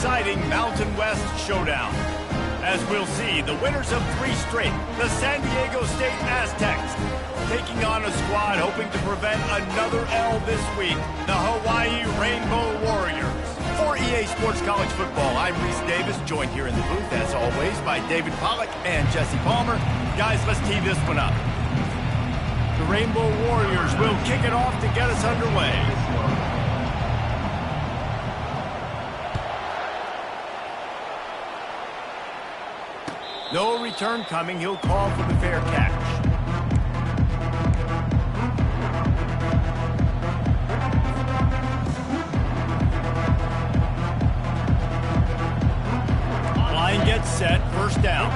exciting Mountain West showdown. As we'll see, the winners of 3 straight, the San Diego State Aztecs, taking on a squad hoping to prevent another L this week, the Hawaii Rainbow Warriors. For EA Sports College Football, I'm Reese Davis, joined here in the booth, as always, by David Pollack and Jesse Palmer. Guys, let's tee this one up. The Rainbow Warriors will kick it off to get us underway. No return coming. He'll call for the fair catch. Line gets set. First down.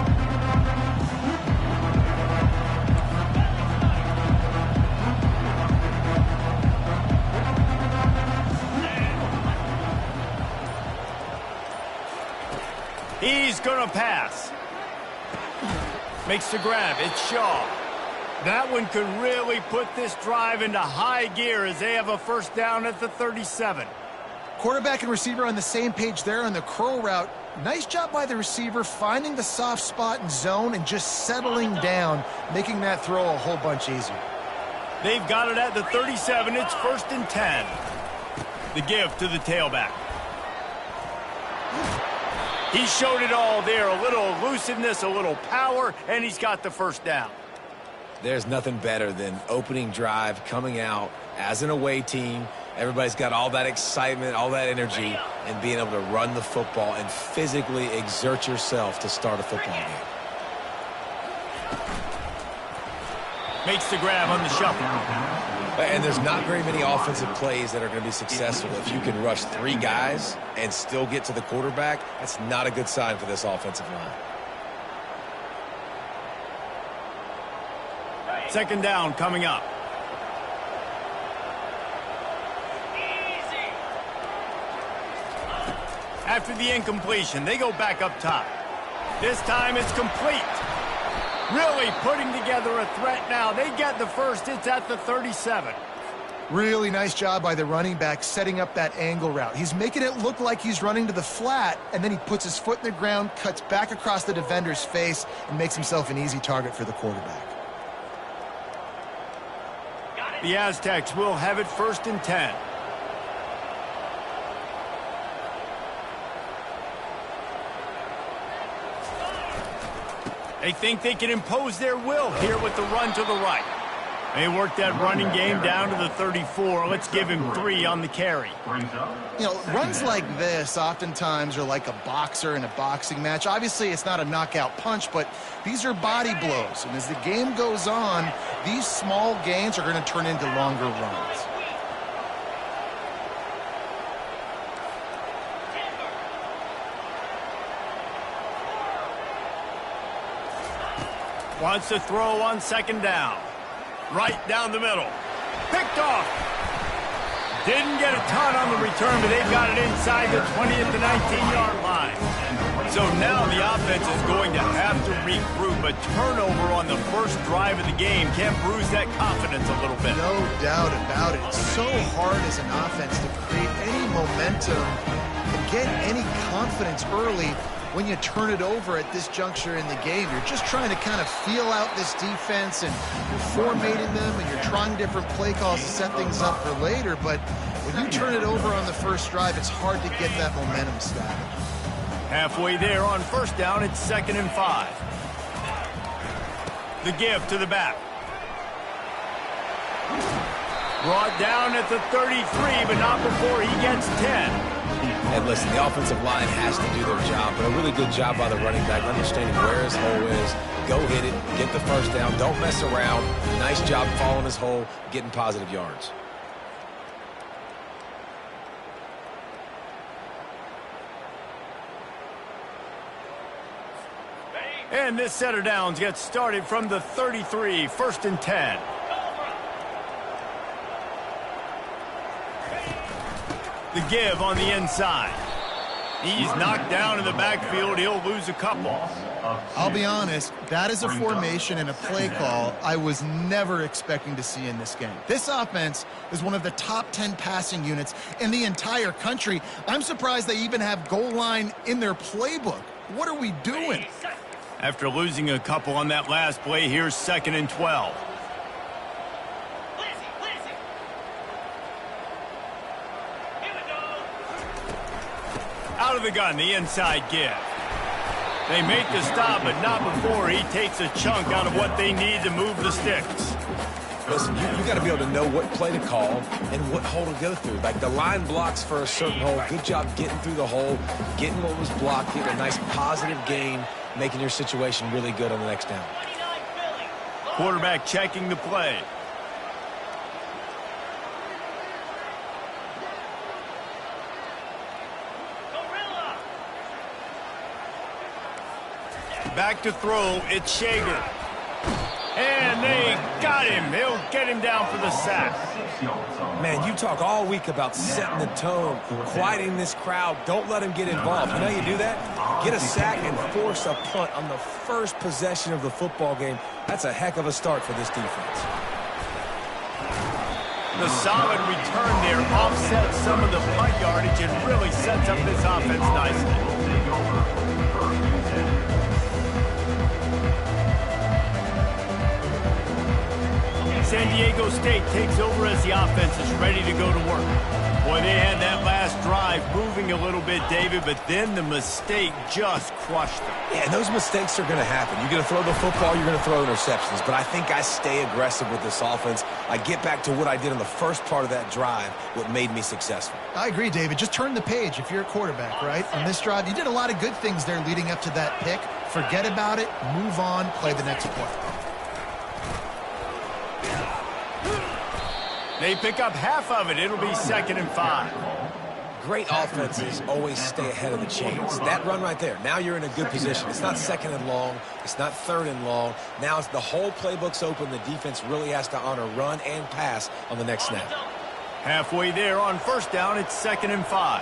He's going to pass. Makes the grab. It's Shaw. That one could really put this drive into high gear as they have a first down at the 37. Quarterback and receiver on the same page there on the curl route. Nice job by the receiver finding the soft spot in zone and just settling down, making that throw a whole bunch easier. They've got it at the 37. It's 1st and 10. The give to the tailback. He showed it all there, a little elusiveness, a little power, and he's got the first down. There's nothing better than opening drive, coming out as an away team. Everybody's got all that excitement, all that energy, and being able to run the football and physically exert yourself to start a football game. Makes the grab on the shuffle. And there's not very many offensive plays that are going to be successful. If you can rush 3 guys and still get to the quarterback, that's not a good sign for this offensive line. Second down coming up. After the incompletion, they go back up top. This time it's complete. Really putting together a threat now. They get the first. It's at the 37. Really nice job by the running back setting up that angle route. He's making it look like he's running to the flat, and then he puts his foot in the ground, cuts back across the defender's face, and makes himself an easy target for the quarterback. The Aztecs will have it 1st and 10. They think they can impose their will here with the run to the right. They work that running game down to the 34. Let's give him 3 on the carry. You know, runs like this oftentimes are like a boxer in a boxing match. Obviously, it's not a knockout punch, but these are body blows. And as the game goes on, these small gains are going to turn into longer runs. Wants to throw on 2nd down. Right down the middle. Picked off. Didn't get a ton on the return, but they've got it inside the 20 at the 19-yard line. So now the offense is going to have to regroup. A turnover on the first drive of the game can bruise that confidence a little bit. No doubt about it. It's so hard as an offense to create any momentum and get any confidence early when you turn it over at this juncture in the game. You're just trying to kind of feel out this defense, and you're formatting them, and you're trying different play calls to set things up for later. But when you turn it over on the first drive, it's hard to get that momentum started. Halfway there on 1st down, it's 2nd and 5. The give to the back. Brought down at the 33, but not before he gets 10. And listen, the offensive line has to do their job, but a really good job by the running back, understanding where his hole is. Go hit it, get the first down, don't mess around. Nice job following his hole, getting positive yards. And this set of downs gets started from the 33, 1st and 10. The give on the inside. He's knocked down in the backfield. He'll lose a couple. I'll be honest, that is a formation and a play call I was never expecting to see in this game. This offense is one of the top 10 passing units in the entire country. I'm surprised they even have goal line in their playbook. What are we doing? After losing a couple on that last play, here's 2nd and 12. Out of the gun, the inside give. They make the stop, but not before he takes a chunk out of what they need to move the sticks. Listen, you got to be able to know what play to call and what hole to go through. Like the line blocks for a certain hole. Good job getting through the hole, getting what was blocked, getting a nice positive gain, making your situation really good on the next down. Quarterback checking the play. Back to throw, it's Shager. And they got him. They'll get him down for the sack. Man, you talk all week about setting the tone, quieting this crowd. Don't let him get involved. You know how you do that? Get a sack and force a punt on the first possession of the football game. That's a heck of a start for this defense. The solid return there offsets some of the punt yardage and really sets up this offense nicely. San Diego State takes over as the offense is ready to go to work. Boy, they had that last drive moving a little bit, David, but then the mistake just crushed them. Yeah, and those mistakes are going to happen. You're going to throw the football, you're going to throw interceptions. But I think I stay aggressive with this offense. I get back to what I did in the first part of that drive, what made me successful. I agree, David. Just turn the page if you're a quarterback, right? On this drive, you did a lot of good things there leading up to that pick. Forget about it, move on, play the next play. They pick up half of it. It'll be 2nd and 5. Great offenses always stay ahead of the chains. That run right there, now you're in a good position. It's not 2nd and long. It's not 3rd and long. Now it's the whole playbook's open. The defense really has to honor run and pass on the next snap. Halfway there on 1st down, it's 2nd and 5.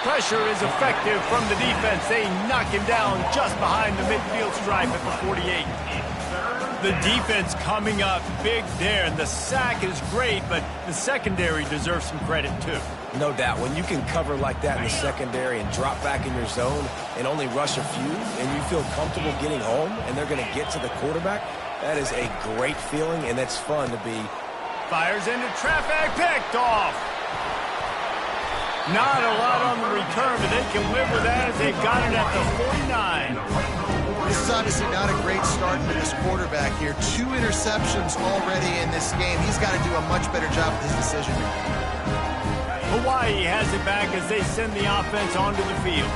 Pressure is effective from the defense. They knock him down just behind the midfield stripe at the 48. The defense coming up big there, and the sack is great, but the secondary deserves some credit too. No doubt. When you can cover like that in the secondary and drop back in your zone and only rush a few, and you feel comfortable getting home, and they're going to get to the quarterback, that is a great feeling, and it's fun to be. Fires into traffic, picked off. Not a lot on the return, but they can live with that as they've got it at the 49. This is obviously not a great start for this quarterback here. 2 interceptions already in this game. He's got to do a much better job with his decision. Hawaii has it back as they send the offense onto the field.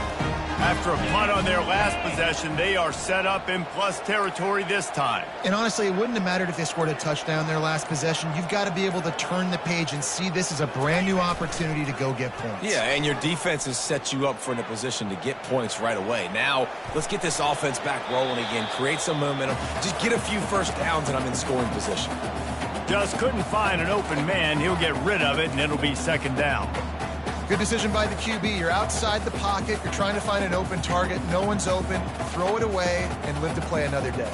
After a punt on their last possession, they are set up in plus territory this time. And honestly, it wouldn't have mattered if they scored a touchdown their last possession. You've got to be able to turn the page and see this as a brand new opportunity to go get points. Yeah, and your defense has set you up for in a position to get points right away. Now, let's get this offense back rolling again, create some momentum, just get a few first downs, and I'm in scoring position. Just couldn't find an open man. He'll get rid of it, and it'll be 2nd down. Good decision by the QB. You're outside the pocket. You're trying to find an open target. No one's open. Throw it away and live to play another day.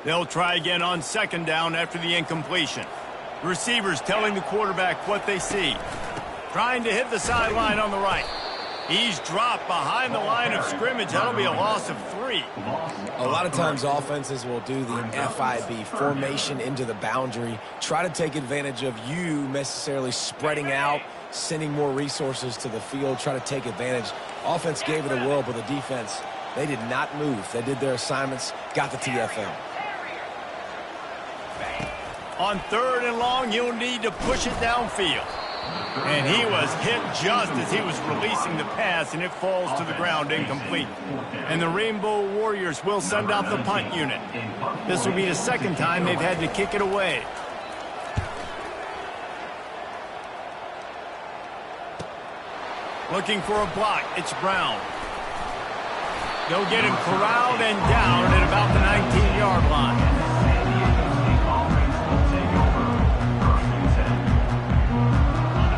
They'll try again on 2nd down after the incompletion. The receivers telling the quarterback what they see. Trying to hit the sideline on the right. He's dropped behind the line of scrimmage. That'll be a loss of 3. A lot of times offenses will do the FIB, formation into the boundary, try to take advantage of you necessarily spreading out, sending more resources to the field, try to take advantage. Offense gave it a whirl, but the defense, they did not move. They did their assignments, got the TFL. On 3rd and long, you'll need to push it downfield. And he was hit just as he was releasing the pass, and it falls to the ground incomplete. And the Rainbow Warriors will send out the punt unit. This will be the 2nd time they've had to kick it away. Looking for a block. It's Brown. They'll get him corralled and down at about the 19-yard line.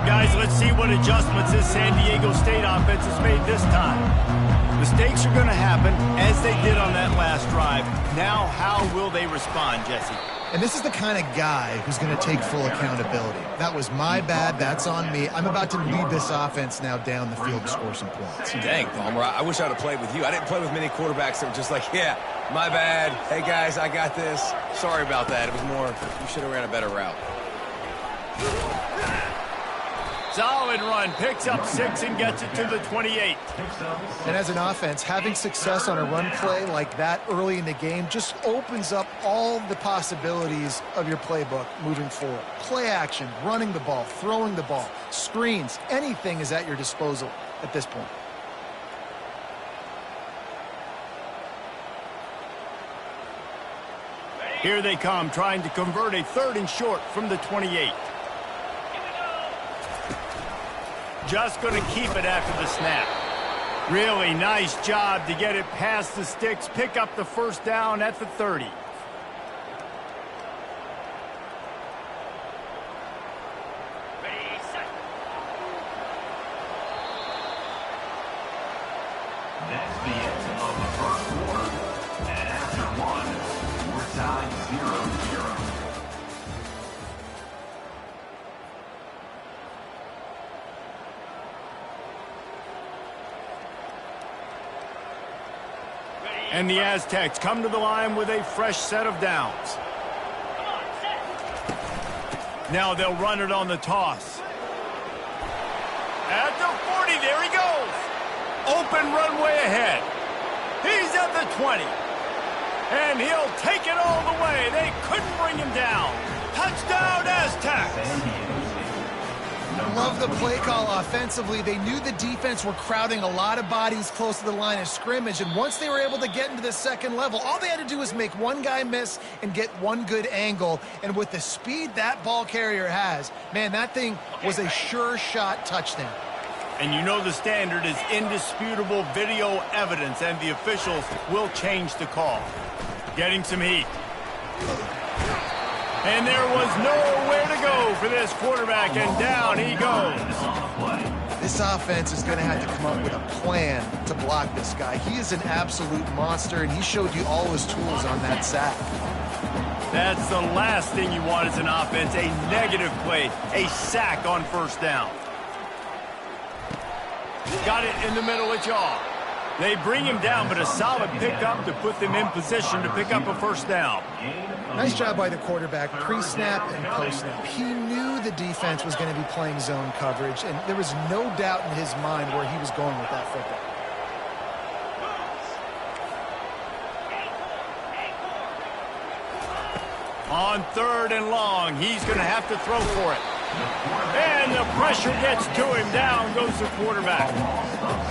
Guys, let's see what adjustments this San Diego State offense has made this time. Mistakes are going to happen, as they did on that last drive. Now, how will they respond, Jesse? And this is the kind of guy who's going to take full accountability. That was my bad. That's on me. I'm about to lead this offense now down the field to score some points. Dang, Palmer, I wish I would have played with you. I didn't play with many quarterbacks that were just like, yeah, my bad. Hey, guys, I got this. Sorry about that. It was more, you should have ran a better route. Solid run, picks up 6 and gets it to the 28. And as an offense, having success on a run play like that early in the game just opens up all the possibilities of your playbook moving forward. Play action, running the ball, throwing the ball, screens, anything is at your disposal at this point. Here they come, trying to convert a 3rd and short from the 28. Just going to keep it after the snap. Really nice job to get it past the sticks, pick up the 1st down at the 30. That's the end of the first quarter. And after one, we're tied 0-0. And the Aztecs come to the line with a fresh set of downs. Now they'll run it on the toss. At the 40, there he goes. Open runway ahead. He's at the 20. And he'll take it all the way. They couldn't bring him down. Touchdown, Aztecs. Love the play call offensively. They knew the defense were crowding a lot of bodies close to the line of scrimmage, and once they were able to get into the second level, all they had to do was make one guy miss and get one good angle. And with the speed that ball carrier has, man, that thing was a sure shot touchdown. And you know the standard is indisputable video evidence, and the officials will change the call. Getting some heat. And there was nowhere to go for this quarterback, and down he goes. This offense is going to have to come up with a plan to block this guy. He is an absolute monster, and he showed you all his tools on that sack. That's the last thing you want as an offense, a negative play, a sack on 1st down. Got it in the middle of jaw. They bring him down, but a solid pickup to put them in position to pick up a 1st down. Nice job by the quarterback, pre-snap and post-snap. He knew the defense was going to be playing zone coverage, and there was no doubt in his mind where he was going with that football. On 3rd and long, he's going to have to throw for it. And the pressure gets to him. Down goes the quarterback.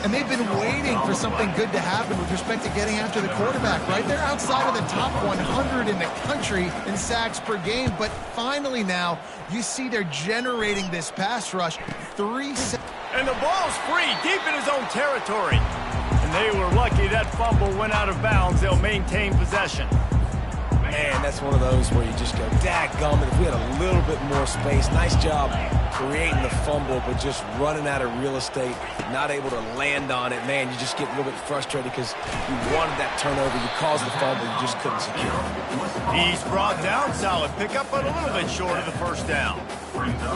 And they've been waiting for something good to happen with respect to getting after the quarterback, right? They're outside of the top 100 in the country in sacks per game, but finally now you see they're generating this pass rush. And the ball's free, deep in his own territory. And they were lucky that fumble went out of bounds. They'll maintain possession. Man, that's one of those where you just go, dadgummit, if we had a little bit more space. Nice job creating the fumble, but just running out of real estate, not able to land on it. Man, you just get a little bit frustrated because you wanted that turnover. You caused the fumble, you just couldn't secure it. He's brought down, solid pickup, but a little bit short of the 1st down.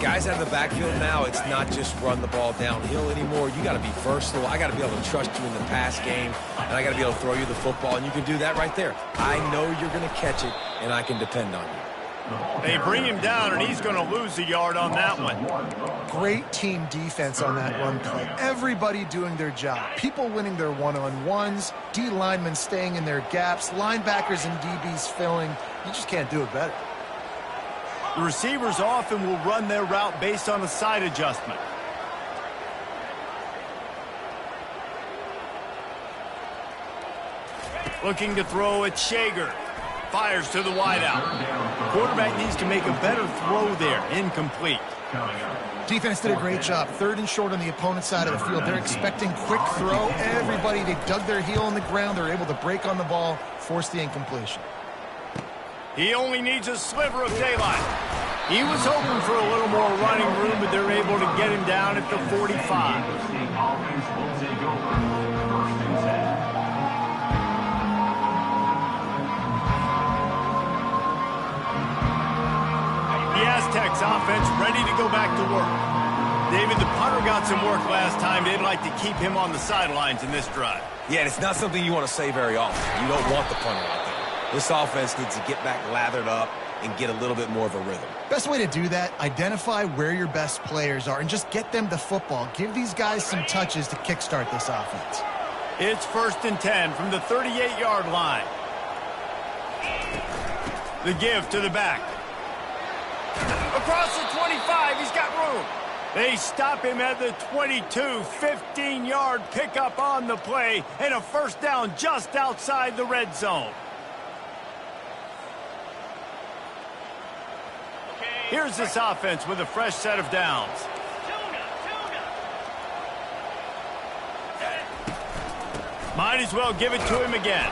Guys out of the backfield now, it's not just run the ball downhill anymore. You got to be versatile. I got to be able to trust you in the pass game, and I got to be able to throw you the football, and you can do that right there. I know you're going to catch it, and I can depend on you. They bring him down, and he's going to lose a yard on that one. Great team defense on that run play. Everybody doing their job. People winning their one-on-ones, D linemen staying in their gaps, linebackers and DBs filling. You just can't do it better. The receivers often will run their route based on a side adjustment. Looking to throw at Shager. Fires to the wideout. Quarterback needs to make a better throw there. Incomplete. coming up. Defense did a great job. 3rd and short on the opponent's side of the field. They're expecting quick throw. Everybody, they dug their heel on the ground. They're able to break on the ball, force the incompletion. He only needs a sliver of daylight. He was hoping for a little more running room, but they're able to get him down at the 45. State offense will take over. 1st and 10. The Aztecs offense ready to go back to work. David, the punter got some work last time. They'd like to keep him on the sidelines in this drive. Yeah, and it's not something you want to say very often. You don't want the punter out there. This offense needs to get back lathered up and get a little bit more of a rhythm. Best way to do that, identify where your best players are and just get them the football. Give these guys some touches to kickstart this offense. It's 1st and 10 from the 38-yard line. The give to the back. Across the 25, he's got room. They stop him at the 22, 15-yard pickup on the play, and a 1st down just outside the red zone. Here's this offense with a fresh set of downs. Might as well give it to him again.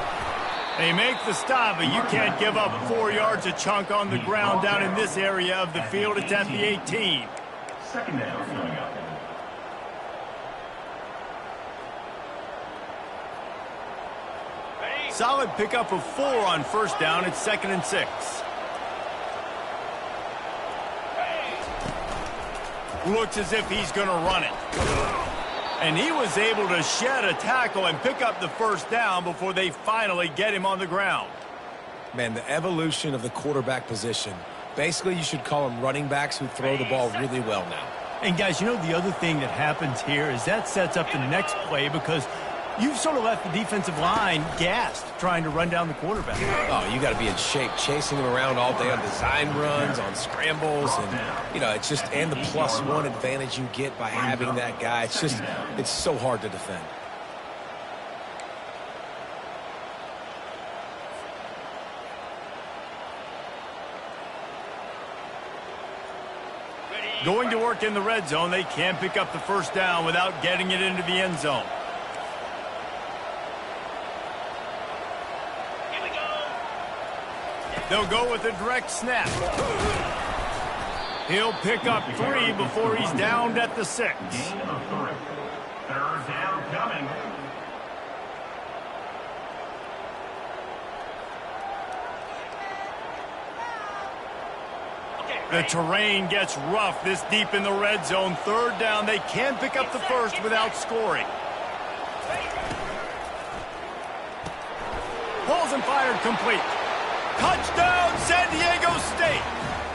They make the stop, but you can't give up 4 yards a chunk on the ground down in this area of the field. It's at the 18. 2nd down coming up. Solid pickup of 4 on 1st down. It's 2nd and 6. Looks as if he's going to run it. And he was able to shed a tackle and pick up the 1st down before they finally get him on the ground. Man, the evolution of the quarterback position. Basically, you should call them running backs who throw the ball really well now. And guys, you know the other thing that happens here is that sets up the next play because you've sort of left the defensive line gassed trying to run down the quarterback. Oh, you got to be in shape, chasing him around all day on design runs, on scrambles, and, you know, it's just, and the +1 advantage you get by having that guy. It's just, it's so hard to defend. Going to work in the red zone, they can't pick up the 1st down without getting it into the end zone. They'll go with a direct snap. He'll pick up 3 before he's downed at the 6. Gain of 3. 3rd down coming. The terrain gets rough this deep in the red zone. 3rd down, they can pick up the 1st without scoring. Pulls and fired complete. Touchdown, San Diego State.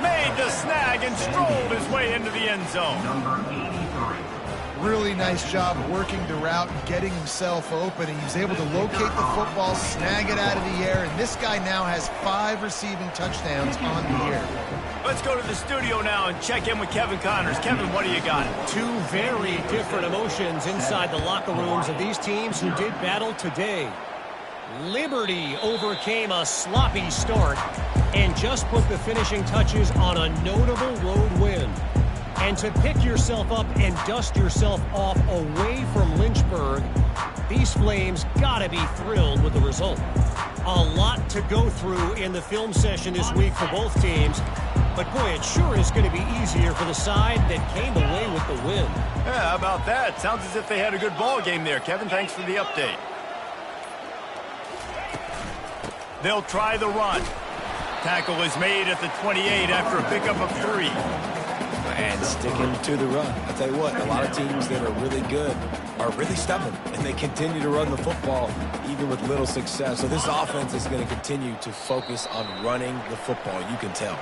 Made the snag and strolled his way into the end zone. Number 83. Really nice job working the route and getting himself open. And he was able to locate the football, snag it out of the air, and this guy now has 5 receiving touchdowns on the year. Let's go to the studio now and check in with Kevin Connors. Kevin, what do you got? 2 very different emotions inside the locker rooms of these teams who did battle today. Liberty overcame a sloppy start and just put the finishing touches on a notable road win. And to pick yourself up and dust yourself off away from Lynchburg, these Flames gotta be thrilled with the result. A lot to go through in the film session this week for both teams, but boy, it sure is going to be easier for the side that came away with the win. Yeah, how about that? Sounds as if they had a good ball game there. Kevin, thanks for the update. They'll try the run. Tackle is made at the 28 after a pickup of 3. And sticking to the run. I'll tell you what, a lot of teams that are really good are really stubborn, and they continue to run the football even with little success. So this offense is going to continue to focus on running the football. You can tell.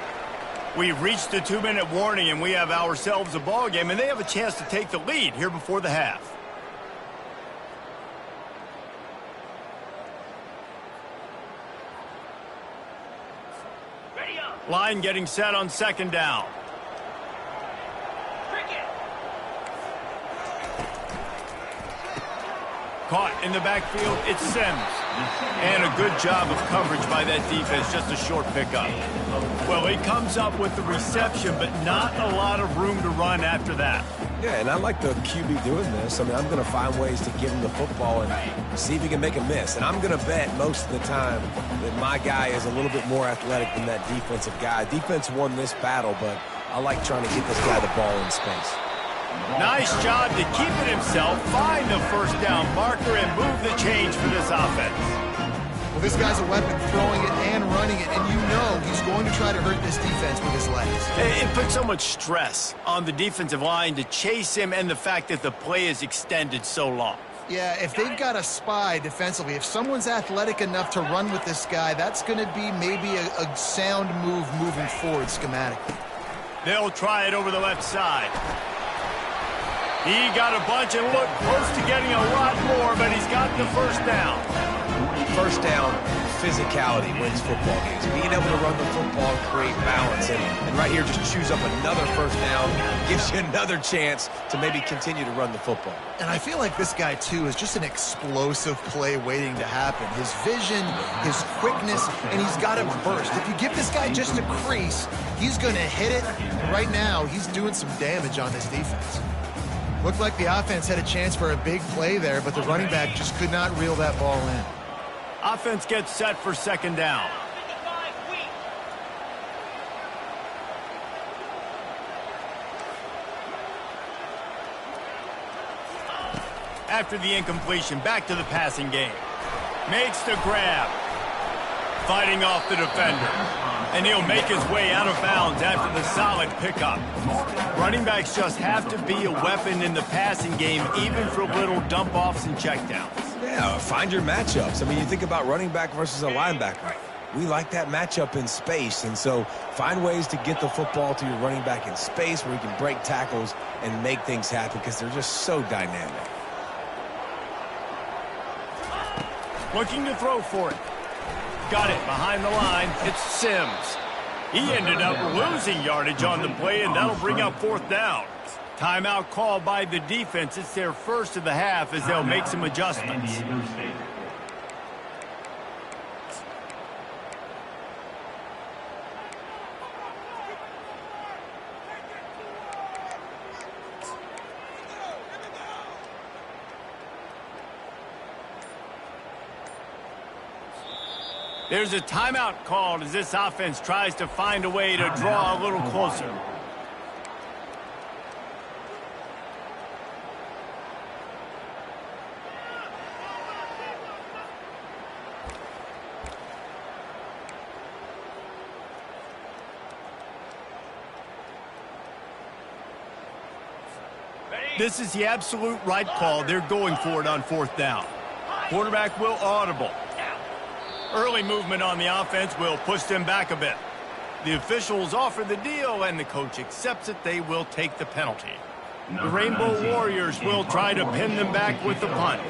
We've reached the 2-minute warning, and we have ourselves a ball game, and they have a chance to take the lead here before the half. Line getting set on 2nd down. Caught in the backfield, it's Sims. And a good job of coverage by that defense, just a short pickup. Well, he comes up with the reception, but not a lot of room to run after that. Yeah, and I like the QB doing this. I mean, I'm going to find ways to give him the football and see if he can make a miss. And I'm going to bet most of the time that my guy is a little bit more athletic than that defensive guy. Defense won this battle, but I like trying to get this guy the ball in space. Nice job to keep it himself, find the first down marker, and move the change for this offense. Well, this guy's a weapon, throwing it and running it, and you know he's going to try to hurt this defense with his legs. It puts so much stress on the defensive line to chase him and the fact that the play is extended so long. Yeah, if they've got a spy defensively, if someone's athletic enough to run with this guy, that's going to be maybe a sound move moving forward schematically. They'll try it over the left side. He got a bunch and looked close to getting a lot more, but he's got the first down. First down, physicality wins football games. Being able to run the football and create balance. And right here, just choose up another first down, gives you another chance to maybe continue to run the football. And I feel like this guy, too, is just an explosive play waiting to happen. His vision, his quickness, and he's got a burst. If you give this guy just a crease, he's going to hit it. And right now, he's doing some damage on this defense. Looked like the offense had a chance for a big play there, but the running back just could not reel that ball in. Offense gets set for second down. After the incompletion, back to the passing game. Makes the grab. Fighting off the defender. And he'll make his way out of bounds after the solid pickup. Running backs just have to be a weapon in the passing game, even for little dump-offs and checkdowns. Yeah, find your matchups. I mean, you think about running back versus a linebacker. We like that matchup in space, and so find ways to get the football to your running back in space where you can break tackles and make things happen because they're just so dynamic. Looking to throw for it. Got it behind the line. It's Sims. He ended up losing yardage on the play, and that'll bring up fourth down. Timeout called by the defense. It's their first of the half as they'll make some adjustments. There's a timeout called as this offense tries to find a way to draw a little closer. This is the absolute right call. They're going for it on fourth down. Quarterback will audible. Early movement on the offense will push them back a bit. The officials offer the deal, and the coach accepts it. They will take the penalty. The Rainbow Warriors will try to pin them back with the punt.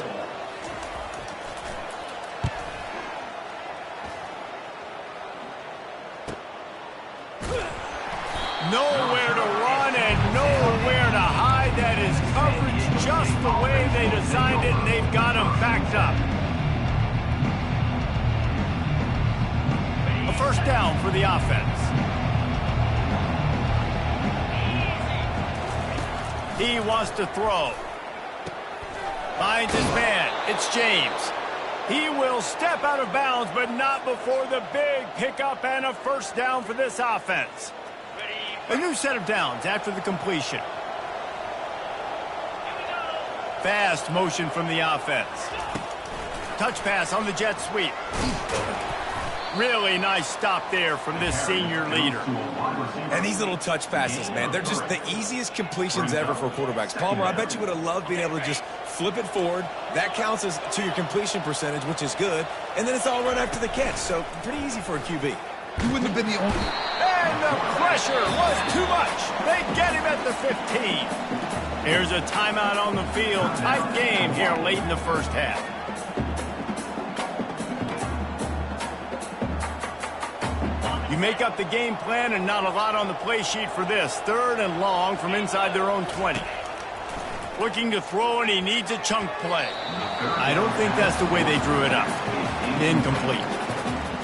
Nowhere to run and nowhere to hide. That is coverage just the way they designed it, and they've got them backed up. A first down for the offense. He wants to throw. Finds his man. It's James. He will step out of bounds, but not before the big pickup and a first down for this offense. A new set of downs after the completion. Fast motion from the offense. Touch pass on the jet sweep. Really nice stop there from this senior leader. And these little touch passes, man, they're just the easiest completions ever for quarterbacks. Palmer, I bet you would have loved being able to just flip it forward. That counts as to your completion percentage, which is good. And then it's all run after the catch. So pretty easy for a QB. He wouldn't have been the only. And the pressure was too much. They get him at the 15. Here's a timeout on the field. Tight game here late in the first half. You make up the game plan and not a lot on the play sheet for this. Third and long from inside their own 20. Looking to throw, and he needs a chunk play. I don't think that's the way they drew it up. Incomplete.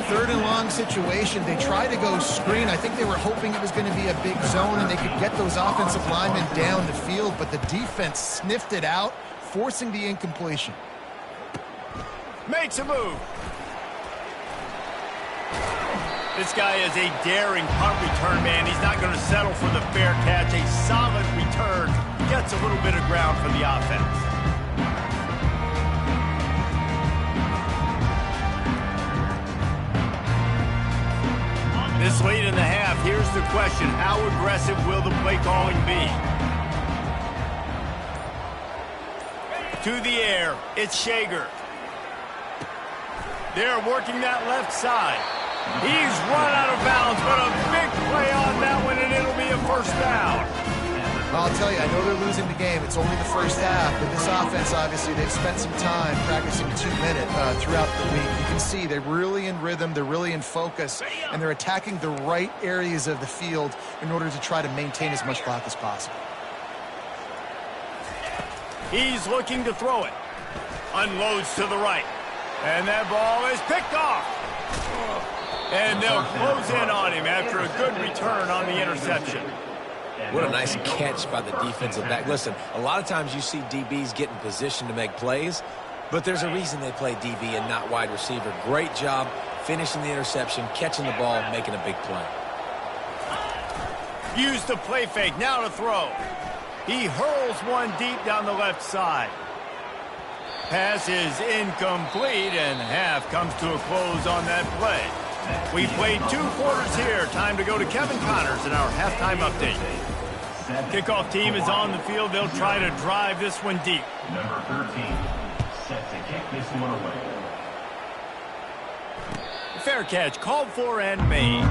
Third and long situation. They tried to go screen. I think they were hoping it was going to be a big zone and they could get those offensive linemen down the field, but the defense sniffed it out, forcing the incompletion. Makes a move. This guy is a daring punt return man. He's not going to settle for the fair catch. A solid return. Gets a little bit of ground for the offense. This late in the half, here's the question. How aggressive will the play calling be? To the air, it's Shager. They're working that left side. He's run out of bounds, but a big play on that one, and it'll be a first down. I'll tell you, I know they're losing the game. It's only the first half, but this offense, obviously, they've spent some time practicing 2 minutes throughout the week. You can see they're really in rhythm, they're really in focus, and they're attacking the right areas of the field in order to try to maintain as much clock as possible. He's looking to throw it. Unloads to the right. And that ball is picked off. And they'll close in on him after a good return on the interception. What a nice catch by the defensive back. Listen, a lot of times you see DBs get in position to make plays, but there's a reason they play DB and not wide receiver. Great job finishing the interception, catching the ball, making a big play. Use the play fake, now to throw. He hurls one deep down the left side. Pass is incomplete, and half comes to a close on that play. We played 2 quarters here. Time to go to Kevin Connors in our halftime update. Kickoff team is on the field. They'll try to drive this one deep. Number 13, set to kick this one away. Fair catch, called for and made.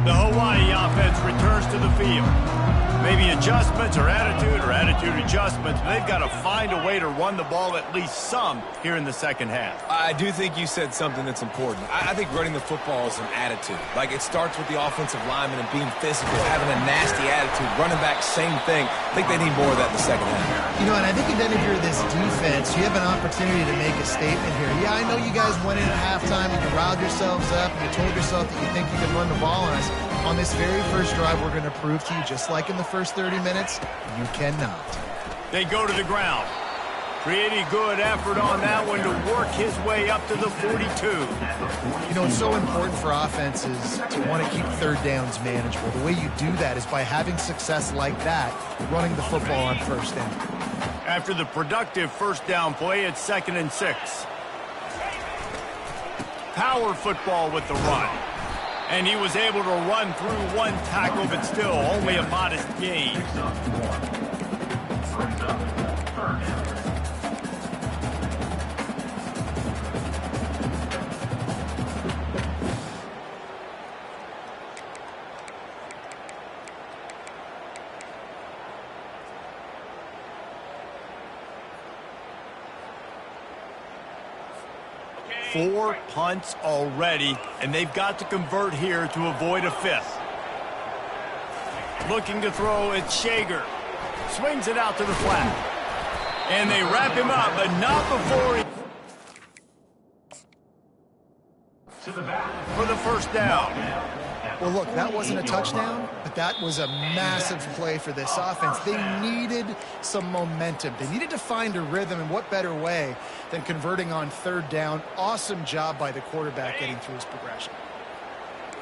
The Hawaii offense returns to the field. Maybe adjustments or attitude adjustments, but they've got to find a way to run the ball at least some here in the second half. I do think you said something that's important. I think running the football is an attitude. Like, it starts with the offensive lineman and being physical, having a nasty attitude. Running back, same thing. I think they need more of that in the second half. You know, and I think then if you're this defense, you have an opportunity to make a statement here. Yeah, I know you guys went in at halftime and you riled yourselves up and you told yourself that you think you can run the ball on us. On this very first drive, we're going to prove to you, just like in the first 30 minutes, you cannot. They go to the ground. Pretty good effort on that one to work his way up to the 42. You know, it's so important for offenses to want to keep third downs manageable. The way you do that is by having success like that, running the football on first down. After the productive first down play, it's 2nd and 6. Power football with the run. And he was able to run through one tackle, but still only a modest gain. Four punts already, and they've got to convert here to avoid a 5th. Looking to throw, it's Shager. Swings it out to the flat. And they wrap him up, but not before he... for the first down. Well, look, that wasn't a touchdown, but that was a massive play for this offense. They needed some momentum. They needed to find a rhythm, and what better way than converting on third down. Awesome job by the quarterback getting through his progression.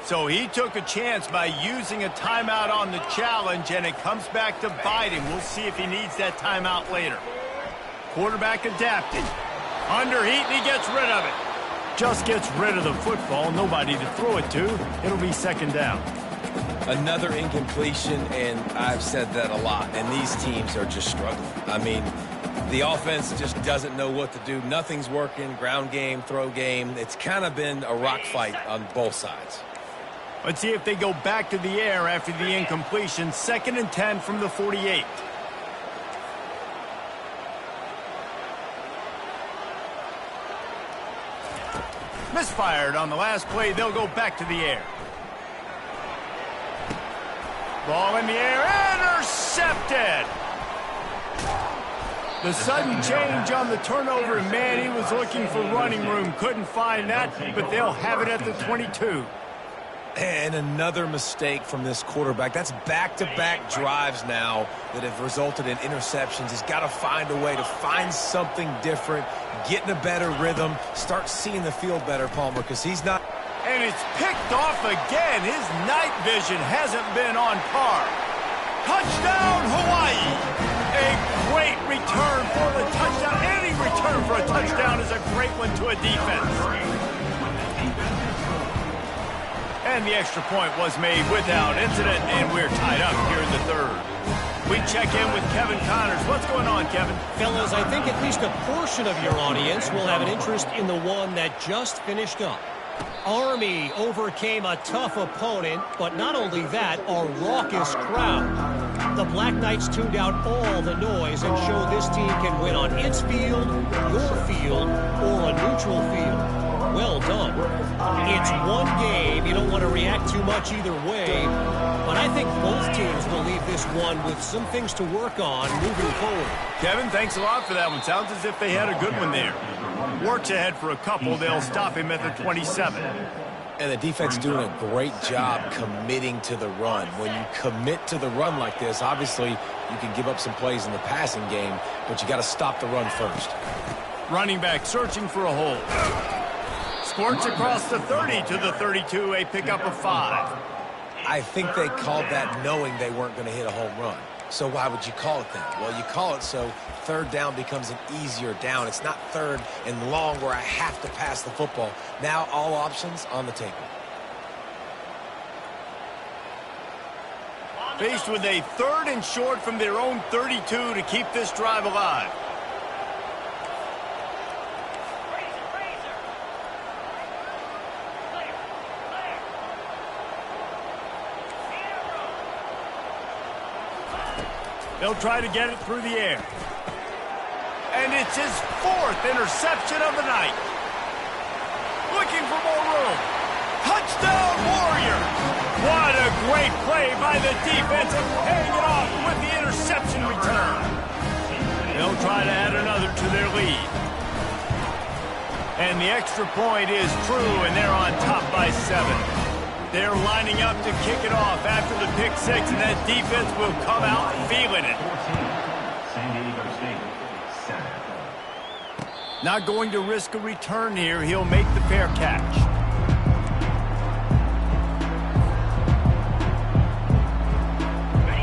So he took a chance by using a timeout on the challenge, and it comes back to bite him. We'll see if he needs that timeout later. Quarterback adapting. Under heat, and he gets rid of it. Just gets rid of the football, nobody to throw it to. It'll be 2nd down. Another incompletion, and I've said that a lot, and these teams are just struggling. I mean, the offense just doesn't know what to do. Nothing's working, ground game, throw game. It's kind of been a rock fight on both sides. Let's see if they go back to the air after the incompletion. 2nd and 10 from the 48. Misfired on the last play. They'll go back to the air. Ball in the air. Intercepted. The sudden change on the turnover, and man, he was looking for running room. Couldn't find that, but they'll have it at the 22. And another mistake from this quarterback. That's back-to-back drives now that have resulted in interceptions. He's got to find a way to find something different, get in a better rhythm, start seeing the field better, Palmer, because he's not. And it's picked off again. His night vision hasn't been on par. Touchdown, Hawaii! A great return for the touchdown. Any return for a touchdown is a great one to a defense. And the extra point was made without incident, and we're tied up here in the third. We check in with Kevin Connors. What's going on, Kevin? Fellas, I think at least a portion of your audience will have an interest in the one that just finished up. Army overcame a tough opponent, but not only that, a raucous crowd. The Black Knights tuned out all the noise and showed this team can win on its field, your field, or a neutral field. Well done. It's one game. You don't want to react too much either way, but I think both teams will leave this one with some things to work on moving forward. Kevin, thanks a lot for that one. Sounds as if they had a good one there. Works ahead for a couple. They'll stop him at the 27. And the defense doing a great job committing to the run. When you commit to the run like this, obviously you can give up some plays in the passing game, but you got to stop the run first. Running back searching for a hole. Squirts across the 30 to the 32, a pickup of 5. I think they called that knowing they weren't going to hit a home run. So why would you call it that? Well, you call it so third down becomes an easier down. It's not third and long where I have to pass the football. Now all options on the table. Faced with a third and short from their own 32 to keep this drive alive. They'll try to get it through the air. And it's his 4th interception of the night. Looking for more room. Touchdown, Warrior! What a great play by the defense and paying it off with the interception return. They'll try to add another to their lead. And the extra point is true, and they're on top by 7. They're lining up to kick it off after the pick 6, and that defense will come out feeling it. San Diego State, 7. Not going to risk a return here. He'll make the fair catch.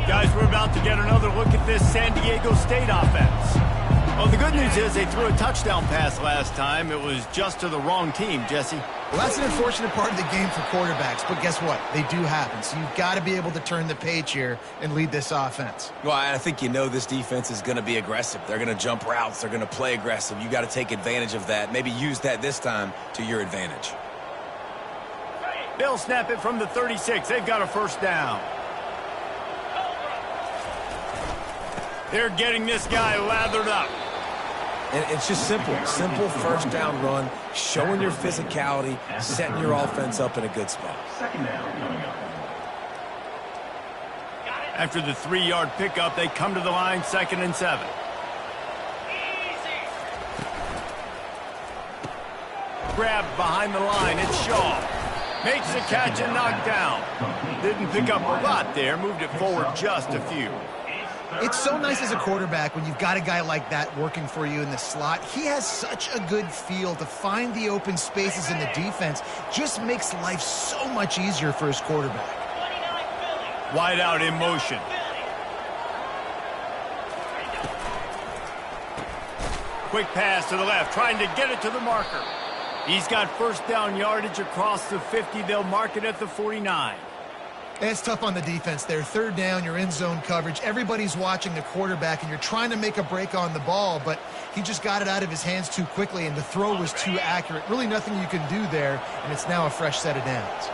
Guys, we're about to get another look at this San Diego State offense. Well, the good news is they threw a touchdown pass last time. It was just to the wrong team, Jesse. Well, that's an unfortunate part of the game for quarterbacks, but guess what? They do happen, so you've got to be able to turn the page here and lead this offense. Well, I think you know this defense is going to be aggressive. They're going to jump routes. They're going to play aggressive. You got to take advantage of that. Maybe use that this time to your advantage. They'll snap it from the 36. They've got a first down. They're getting this guy lathered up. And it's just simple first down run, showing your physicality, setting your offense up in a good spot. Second down coming up. After the 3-yard pickup, they come to the line, 2nd and 7. Grabbed behind the line, it's Shaw. Makes the catch and knocked down. Didn't pick up a lot there, moved it forward just a few. It's so nice as a quarterback when you've got a guy like that working for you in the slot. He has such a good feel to find the open spaces in the defense. Just makes life so much easier for his quarterback. Wide out in motion. Quick pass to the left, trying to get it to the marker. He's got first down yardage across the 50. They'll mark it at the 49. It's tough on the defense there. Third down, you're in zone coverage. Everybody's watching the quarterback, and you're trying to make a break on the ball, but he just got it out of his hands too quickly, and the throw was too accurate. Really nothing you can do there, and it's now a fresh set of downs.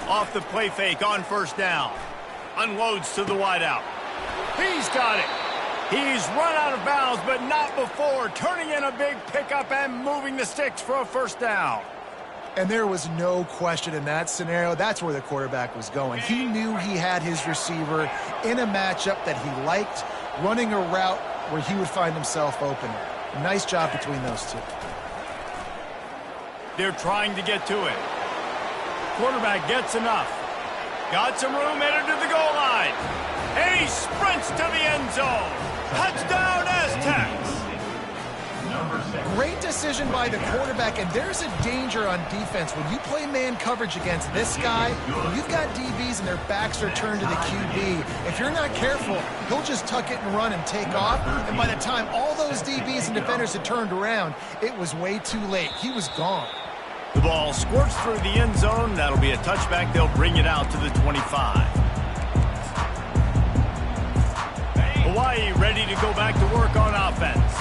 Off the play fake on first down. Unloads to the wideout. He's got it. He's run out of bounds, but not before turning in a big pickup and moving the sticks for a first down. And there was no question in that scenario. That's where the quarterback was going. He knew he had his receiver in a matchup that he liked, running a route where he would find himself open. Nice job between those two. They're trying to get to it. Quarterback gets enough. Got some room, headed to the goal line. And he sprints to the end zone. Touchdown, Aztecs. Great decision by the quarterback, and there's a danger on defense. When you play man coverage against this guy, when you've got DBs and their backs are turned to the QB, if you're not careful, he'll just tuck it and run and take off, and by the time all those DBs and defenders had turned around, it was way too late. He was gone. The ball squirts through the end zone. That'll be a touchback. They'll bring it out to the 25. Hawaii ready to go back to work on offense.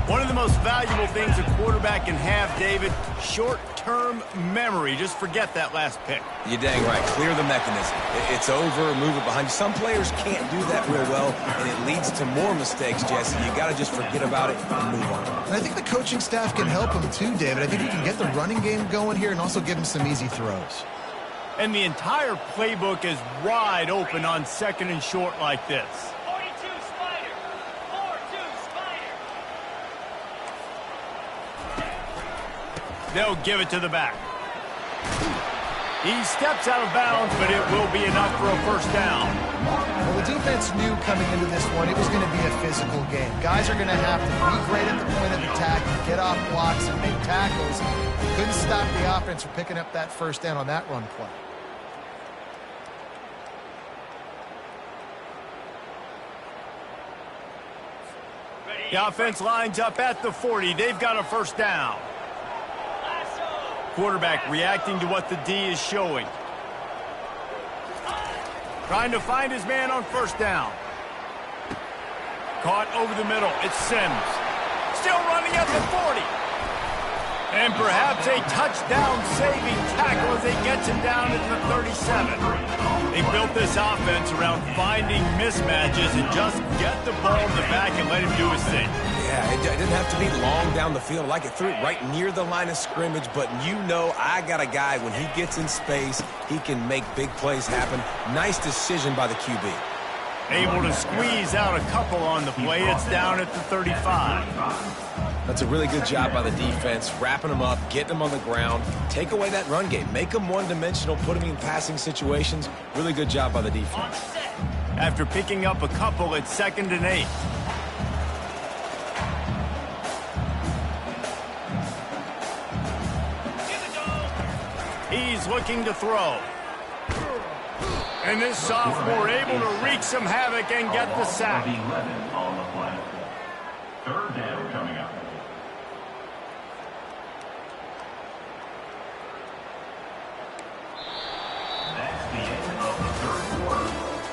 One of the most valuable things a quarterback can have, David, short-term memory. Just forget that last pick. You're dang right. Clear the mechanism. It's over, move it behind you. Some players can't do that real well, and it leads to more mistakes, Jesse. You got to just forget about it and move on. And I think the coaching staff can help him too, David. I think he can get the running game going here and also give him some easy throws. And the entire playbook is wide open on second and short like this. They'll give it to the back. He steps out of bounds, but it will be enough for a first down. Well, the defense knew coming into this one it was going to be a physical game. Guys are going to have to be great at the point of attack, get off blocks, and make tackles. They couldn't stop the offense from picking up that first down on that run play. The offense lines up at the 40. They've got a first down. Quarterback reacting to what the D is showing. Trying to find his man on first down. Caught over the middle. It's Sims. Still running at the 40. And perhaps a touchdown-saving tackle as he gets him down at the 37. They built this offense around finding mismatches and just get the ball in the back and let him do his thing. Yeah, it didn't have to be long down the field. Like it threw it right near the line of scrimmage, but you know I got a guy, when he gets in space, he can make big plays happen. Nice decision by the QB. Able to squeeze out a couple on the play. It's down at the 35. That's a really good job by the defense, wrapping them up, getting them on the ground. Take away that run game. Make them one-dimensional, put them in passing situations. Really good job by the defense. After picking up a couple, it's 2nd and 8. He's looking to throw. And this sophomore able to wreak some havoc and get the sack. 11 on the play. Third down coming up. That's the end of the third quarter.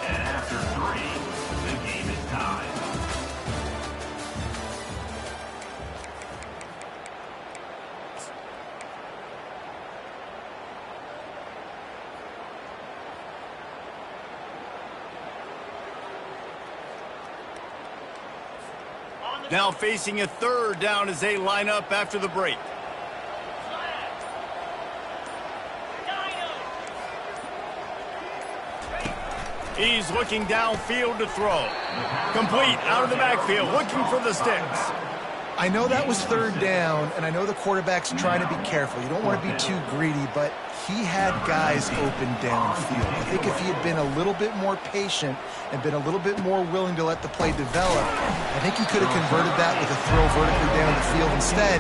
And after 3, the game is tied. Now facing a third down as they line up after the break. He's looking downfield to throw. Complete out of the backfield, looking for the sticks. I know that was third down, and I know the quarterback's trying to be careful. You don't want to be too greedy, but he had guys open downfield. I think if he had been a little bit more patient and been a little bit more willing to let the play develop, I think he could have converted that with a throw vertically down the field. Instead,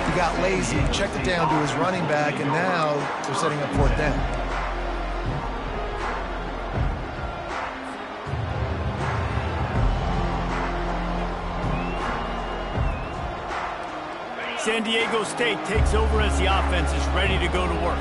he got lazy, checked it down to his running back, and now they're setting up 4th down. San Diego State takes over as the offense is ready to go to work.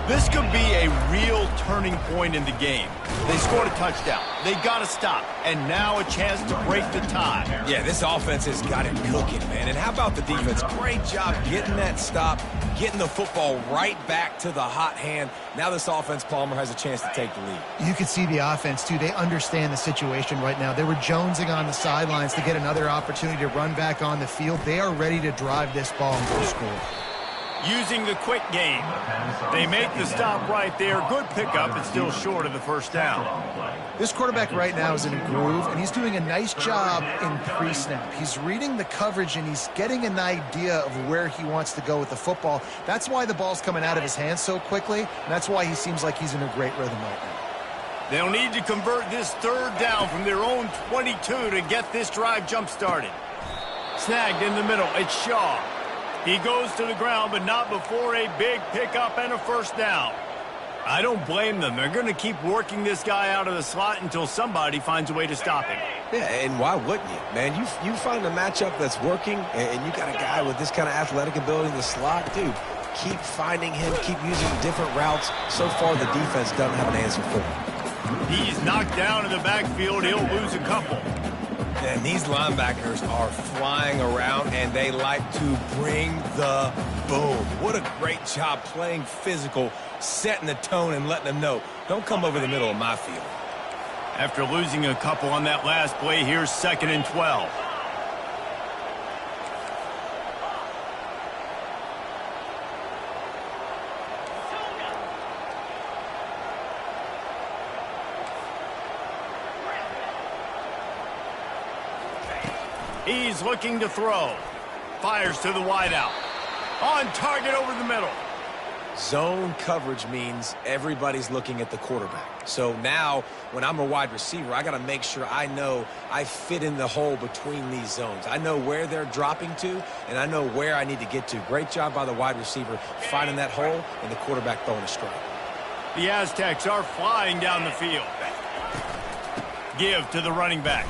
This could be a real turning point in the game. They scored a touchdown. They got to stop. And now a chance to break the tie. Yeah, this offense has got it cooking, man. And how about the defense? Great job getting that stop, getting the football right back to the hot hand. Now this offense, Palmer, has a chance to take the lead. You can see the offense, too. They understand the situation right now. They were jonesing on the sidelines to get another opportunity to run back on the field. They are ready to drive this ball and go score. Using the quick game. They make the stop right there. Good pickup, but still short of the first down. This quarterback right now is in a groove, and he's doing a nice job in pre-snap. He's reading the coverage, and he's getting an idea of where he wants to go with the football. That's why the ball's coming out of his hands so quickly, and that's why he seems like he's in a great rhythm right now. They'll need to convert this third down from their own 22 to get this drive jump-started. Snagged in the middle. It's Shaw. He goes to the ground, but not before a big pickup and a first down. I don't blame them. They're going to keep working this guy out of the slot until somebody finds a way to stop him. Yeah, and why wouldn't you, man? You find a matchup that's working, and you got a guy with this kind of athletic ability in the slot, dude. Keep finding him, keep using different routes. So far, the defense doesn't have an answer for him. He's knocked down in the backfield. He'll lose a couple. And these linebackers are flying around, and they like to bring the boom. What a great job playing physical, setting the tone and letting them know, don't come over the middle of my field. After losing a couple on that last play, here's 2nd and 12. He's looking to throw. Fires to the wideout. On target over the middle. Zone coverage means everybody's looking at the quarterback. So now, when I'm a wide receiver, I got to make sure I know I fit in the hole between these zones. I know where they're dropping to, and I know where I need to get to. Great job by the wide receiver finding that hole, and the quarterback throwing a strike. The Aztecs are flying down the field. Give to the running back.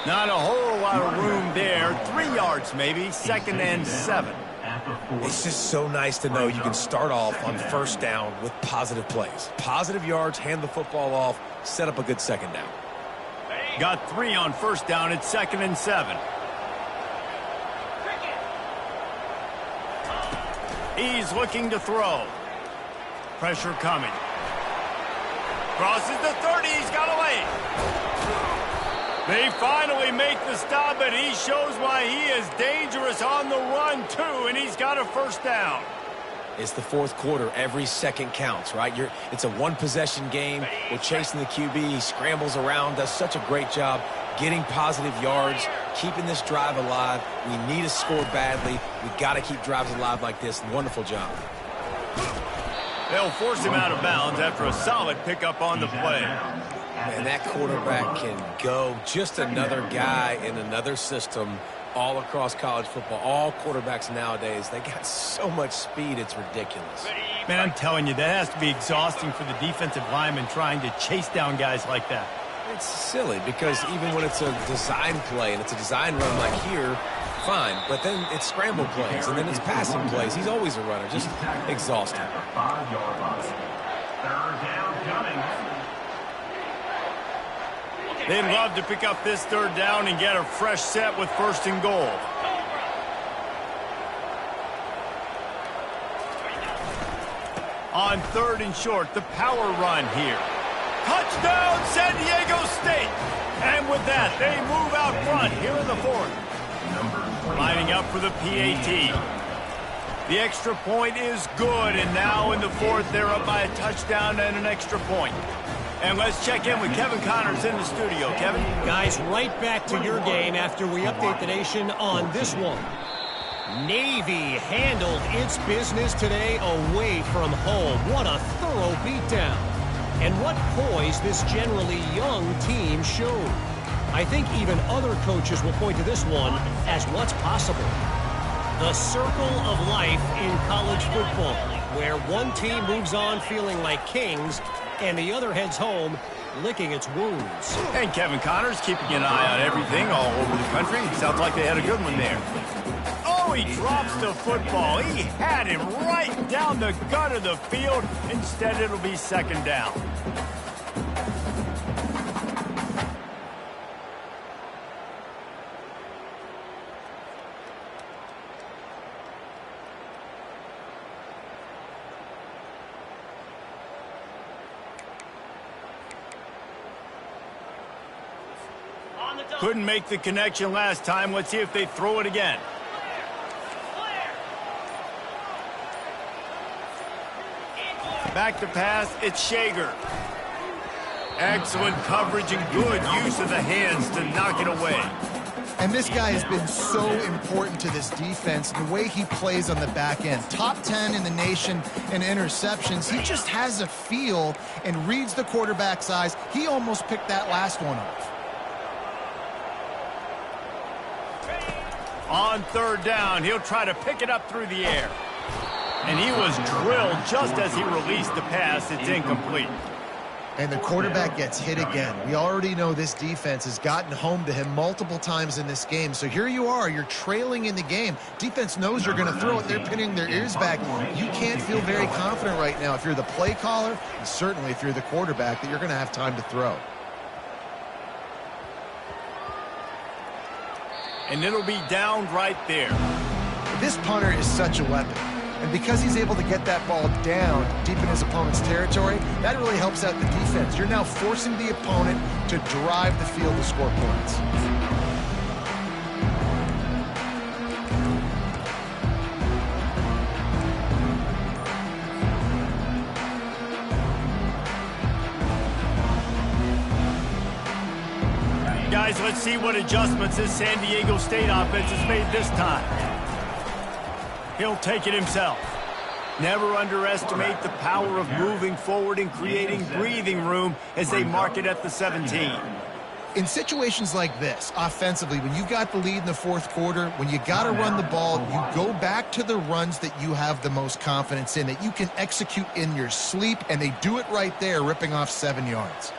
Not a whole lot of room there. 3 yards maybe. 2nd and 7. It's just so nice to know you can start off on first down with positive plays. Positive yards, hand the football off, set up a good second down. Got 3 on first down. It's 2nd and 7. He's looking to throw. Pressure coming. Crosses the 30. He's got away. They finally make the stop, and he shows why he is dangerous on the run, too, and he's got a first down. It's the fourth quarter. Every second counts, right? It's a one-possession game. We're chasing the QB. He scrambles around, does such a great job getting positive yards, keeping this drive alive. We need to score badly. We got to keep drives alive like this. Wonderful job. They'll force him out of bounds after a solid pickup on the play. And that quarterback can go. Just another guy in another system all across college football. All quarterbacks nowadays, they got so much speed, it's ridiculous. Man, I'm telling you, that has to be exhausting for the defensive lineman trying to chase down guys like that. It's silly because even when it's a design play and it's a design run like here, fine. But then it's scramble plays and then it's passing plays. He's always a runner. Just exhausting. 5-yard line. 3rd down coming. They'd love to pick up this 3rd down and get a fresh set with 1st and goal. On 3rd and short, the power run here. Touchdown, San Diego State! And with that, they move out front here in the 4th. Lining up for the PAT. The extra point is good, and now in the 4th, they're up by a touchdown and an extra point. And let's check in with Kevin Connors in the studio. Kevin? Guys, right back to your game after we update the nation on this one. Navy handled its business today away from home. What a thorough beatdown. And what poise this generally young team showed. I think even other coaches will point to this one as what's possible. The circle of life in college football, where one team moves on feeling like kings and the other heads home licking its wounds. And Kevin Connors keeping an eye on everything all over the country. Sounds like they had a good one there. Oh! Oh, he drops the football. He had him right down the gut of the field. Instead, it'll be second down. Couldn't make the connection last time. Let's see if they throw it again. Back to pass, it's Shager. Excellent coverage and good use of the hands to knock it away. And this guy has been so important to this defense, the way he plays on the back end. Top 10 in the nation in interceptions. He just has a feel and reads the quarterback's eyes. He almost picked that last one off. On third down, he'll try to pick it up through the air. And he was drilled just as he released the pass. It's incomplete. And the quarterback gets hit again. We already know this defense has gotten home to him multiple times in this game. So here you are, you're trailing in the game. Defense knows you're going to throw it. They're pinning their ears back. You can't feel very confident right now if you're the play caller, and certainly if you're the quarterback, that you're going to have time to throw. And it'll be down right there. This punter is such a weapon. And because he's able to get that ball down deep in his opponent's territory, that really helps out the defense. You're now forcing the opponent to drive the field to score points. Guys, let's see what adjustments this San Diego State offense has made this time. He'll take it himself. Never underestimate the power of moving forward and creating breathing room as they mark it at the 17. In situations like this, offensively, when you got the lead in the fourth quarter, when you got to run the ball, you go back to the runs that you have the most confidence in, that you can execute in your sleep, and they do it right there, ripping off 7 yards.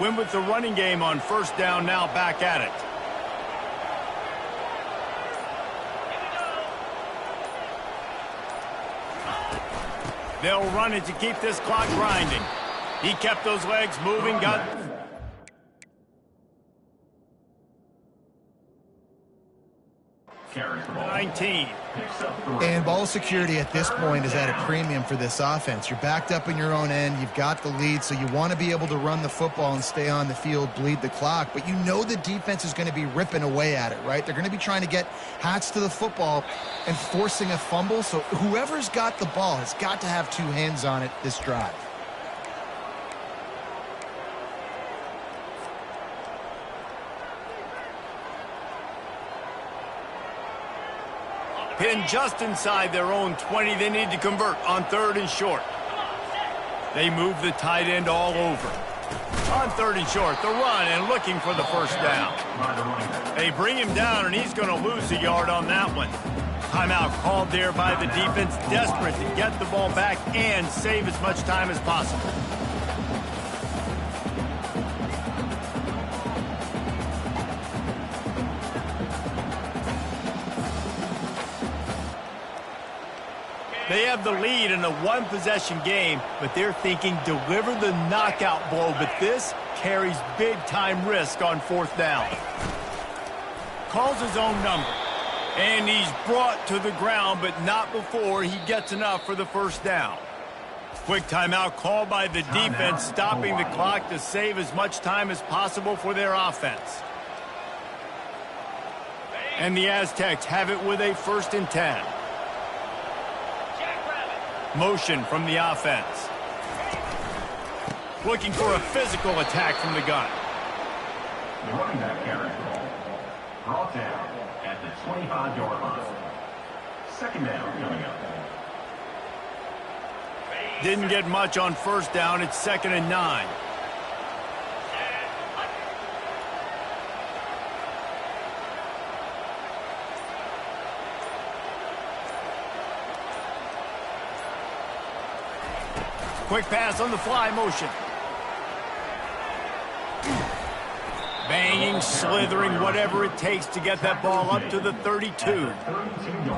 Win with the running game on first down, now back at it. They'll run it to keep this clock grinding. He kept those legs moving, got... Carries the ball. 19. And ball security at this point is at a premium for this offense. You're backed up in your own end. You've got the lead, so you want to be able to run the football and stay on the field, bleed the clock. But you know the defense is going to be ripping away at it, right? They're going to be trying to get hats to the football and forcing a fumble. So whoever's got the ball has got to have two hands on it this drive. Pinned just inside their own 20. They need to convert on third and short. They move the tight end all over. On third and short, the run and looking for the first down. They bring him down, and he's going to lose a yard on that one. Timeout called there by the defense, desperate to get the ball back and save as much time as possible. They have the lead in a one-possession game, but they're thinking deliver the knockout blow, but this carries big-time risk on fourth down. Calls his own number, and he's brought to the ground, but not before he gets enough for the first down. Quick timeout called by the defense, stopping the clock to save as much time as possible for their offense. And the Aztecs have it with a 1st and 10. Motion from the offense. Looking for a physical attack from the gun. The running back carry. Brought down at the 25-yard line. Second down coming up. Didn't get much on first down. It's 2nd and 9. quick pass on the fly motion. Banging, slithering, whatever it takes to get that ball up to the 32.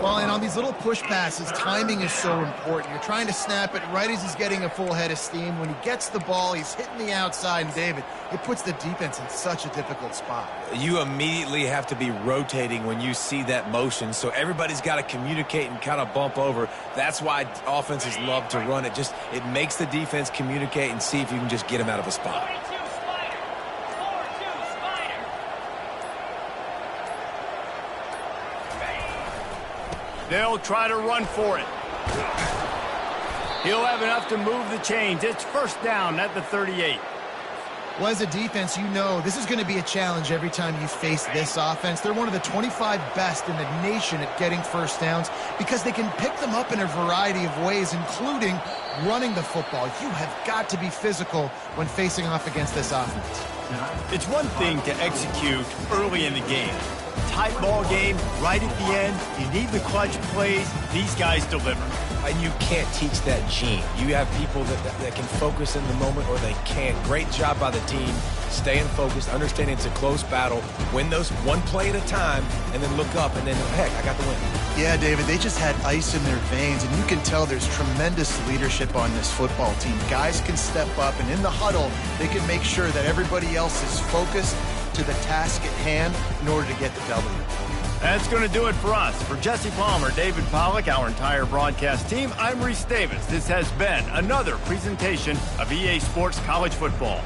Well, and on these little push passes, timing is so important. You're trying to snap it right as he's getting a full head of steam. When he gets the ball, he's hitting the outside, and David, it puts the defense in such a difficult spot. You immediately have to be rotating when you see that motion, so everybody's got to communicate and kind of bump over. That's why offenses love to run it. It makes the defense communicate and see if you can just get them out of a spot. They'll try to run for it. He'll have enough to move the chains. It's first down at the 38. Well, as a defense, you know this is going to be a challenge every time you face this offense. They're one of the 25 best in the nation at getting first downs because they can pick them up in a variety of ways, including running the football. You have got to be physical when facing off against this offense. It's one thing to execute early in the game. Tight ball game, right at the end, you need the clutch plays. These guys deliver. And you can't teach that gene. You have people that can focus in the moment or they can't. Great job by the team, staying focused, understanding it's a close battle, win those one play at a time, and then look up, and then, heck, I got the win. Yeah, David, they just had ice in their veins, and you can tell there's tremendous leadership on this football team. Guys can step up, and in the huddle, they can make sure that everybody else is focused to the task at hand in order to get the W. That's going to do it for us. For Jesse Palmer, David Pollack, our entire broadcast team, I'm Reese Davis. This has been another presentation of EA Sports College Football.